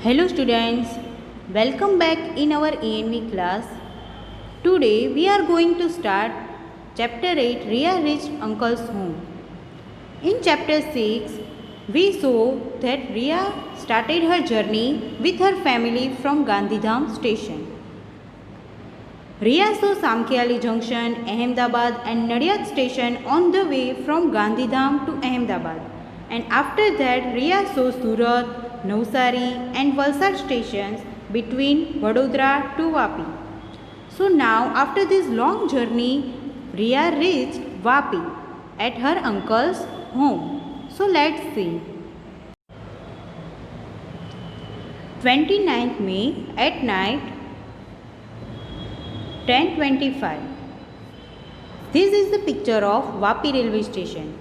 Hello students, welcome back in our ENV class. Today we are going to start chapter 8 Riya reached uncle's home. In chapter 6 we saw that Riya started her journey with her family from Gandhidham station. Riya saw Samkhiali Junction, Ahmedabad and Nadiyad station on the way from Gandhidham to Ahmedabad, and after that Riya saw Surat, Navsari and Valsad stations between Vadodara to Vapi. So now after this long journey, Riya reached Vapi at her uncle's home. So let's see. 29th May at night 10:25. This is the picture of Vapi railway station.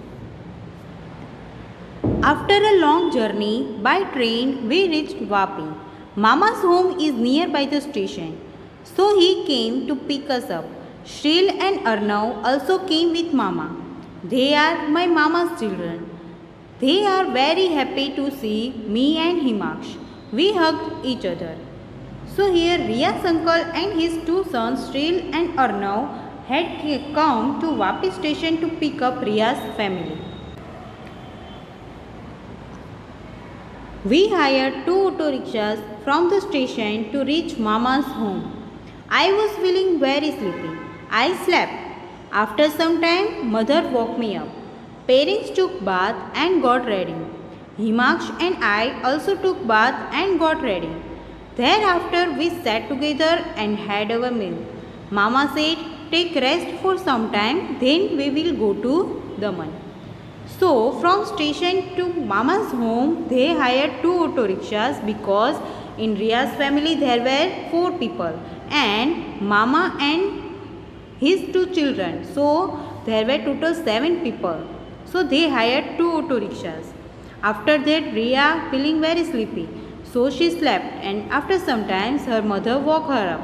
After a long journey by train, we reached Vapi. Mama's home is nearby the station, so he came to pick us up. Shril and Arnav also came with Mama. They are my Mama's children. They are very happy to see me and Himaksh. We hugged each other. So here Riya's uncle and his two sons Shril and Arnav had come to Vapi station to pick up Riya's family. We hired two auto rickshaws from the station to reach Mama's home. I was feeling very sleepy. I slept. After some time, mother woke me up. Parents took bath and got ready. Himaksh and I also took bath and got ready. Thereafter, we sat together and had our meal. Mama said, take rest for some time, then we will go to Daman. So, from station to Mama's home, they hired two auto rickshaws because in Riya's family there were 4 people and Mama and his 2 children. So, there were total 7 people. So, they hired 2 auto rickshaws. After that, Riya feeling very sleepy. So, she slept and after some time her mother woke her up.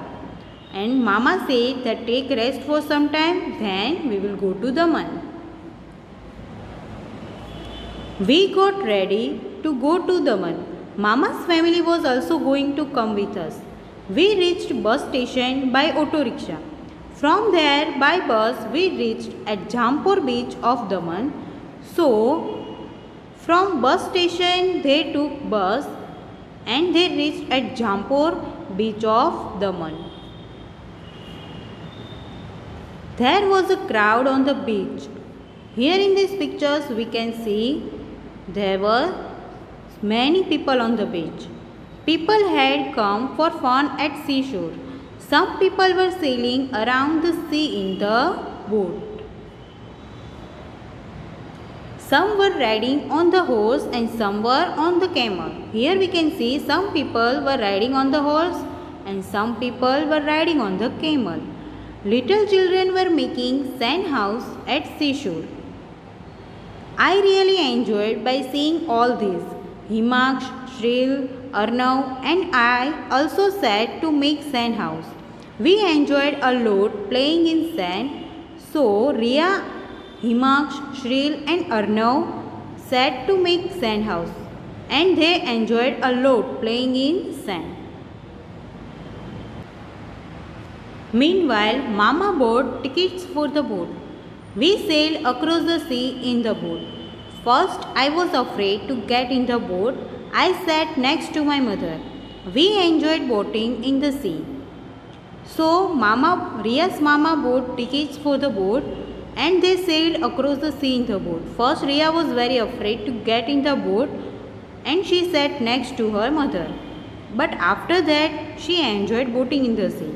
And Mama said that take rest for some time, then we will go to Daman. We got ready to go to Daman. Mama's family was also going to come with us. We reached bus station by auto rickshaw. From there by bus we reached at Jampur beach of Daman. So from bus station they took bus and they reached at Jampur beach of Daman. There was a crowd on the beach. Here in these pictures we can see there were many people on the beach. People had come for fun at seashore. Some people were sailing around the sea in the boat. Some were riding on the horse and some were on the camel. Here we can see some people were riding on the horse and some people were riding on the camel. Little children were making sand house at seashore. I really enjoyed by seeing all this. Himaksh, Shril, Arnav and I also sat to make sand house. We enjoyed a lot playing in sand. So Riya, Himaksh, Shril and Arnav sat to make sand house and they enjoyed a lot playing in sand. Meanwhile, Mama bought tickets for the boat. We sailed across the sea in the boat. First, I was afraid to get in the boat. I sat next to my mother. We enjoyed boating in the sea. So, Riya's mama bought tickets for the boat and they sailed across the sea in the boat. First, Riya was very afraid to get in the boat and she sat next to her mother. But after that, she enjoyed boating in the sea.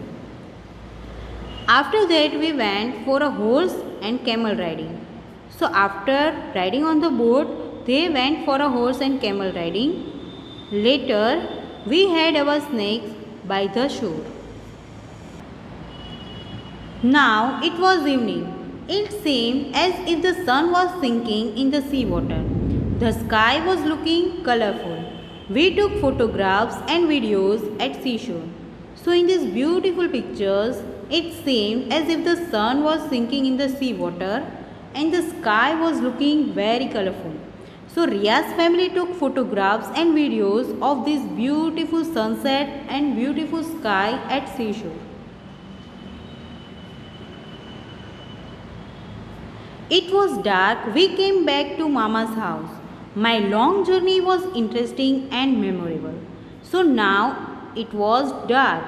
After that, we went for a horse and camel riding. So after riding on the boat, they went for a horse and camel riding. Later, we had our snakes by the shore. Now it was evening. It seemed as if the sun was sinking in the sea water. The sky was looking colorful. We took photographs and videos at seashore. So in these beautiful pictures, it seemed as if the sun was sinking in the sea water and the sky was looking very colorful. So Riya's family took photographs and videos of this beautiful sunset and beautiful sky at seashore. It was dark. We came back to Mama's house. My long journey was interesting and memorable. So now it was dark.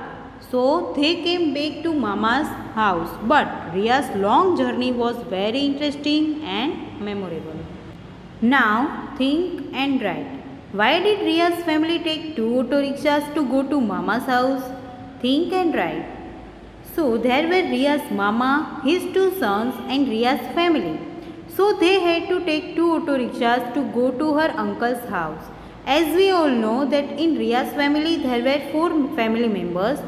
So they came back to Mama's house. But Riya's long journey was very interesting and memorable. Now think and write. Why did Riya's family take two auto rickshaws to go to Mama's house? Think and write. So there were Riya's mama, his two sons and Riya's family. So they had to take two auto rickshaws to go to her uncle's house. As we all know that in Riya's family there were four family members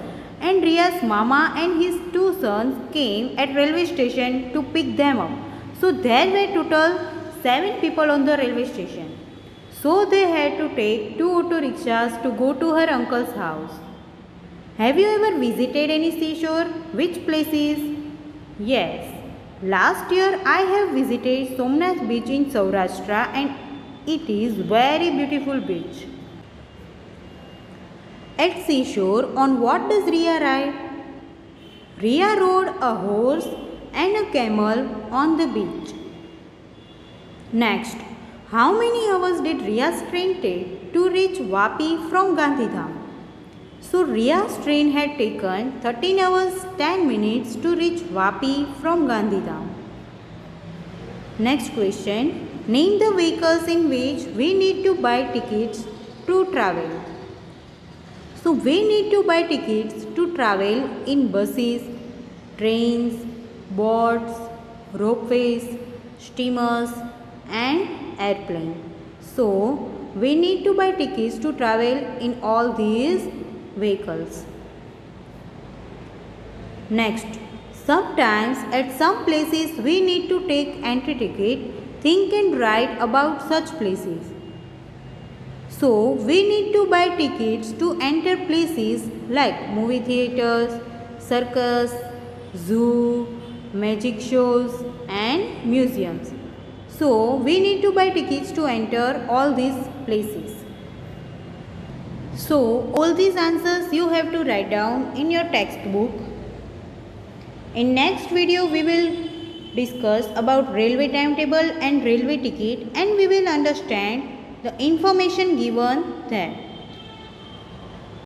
and Riya's mama and his two sons came at railway station to pick them up. So there were total 7 people on the railway station. So they had to take two auto rickshaws to go to her uncle's house. Have you ever visited any seashore? Which places? Yes. Last year I have visited Somnath beach in Saurashtra and it is very beautiful beach. At seashore, on what does Riya ride? Riya rode a horse and a camel on the beach. Next, how many hours did Riya's train take to reach Vapi from Gandhidham? So Riya's train had taken 13 hours 10 minutes to reach Vapi from Gandhidham. Next question. Name the vehicles in which we need to buy tickets to travel. So we need to buy tickets to travel in buses, trains, boats, ropeways, steamers and airplane. So we need to buy tickets to travel in all these vehicles. Next, sometimes at some places we need to take entry ticket. Think and write about such places. So we need to buy tickets to enter places like movie theaters, circus, zoo, magic shows and museums. So we need to buy tickets to enter all these places. So all these answers you have to write down in your textbook. In next video we will discuss about railway timetable and railway ticket and we will understand the information given there.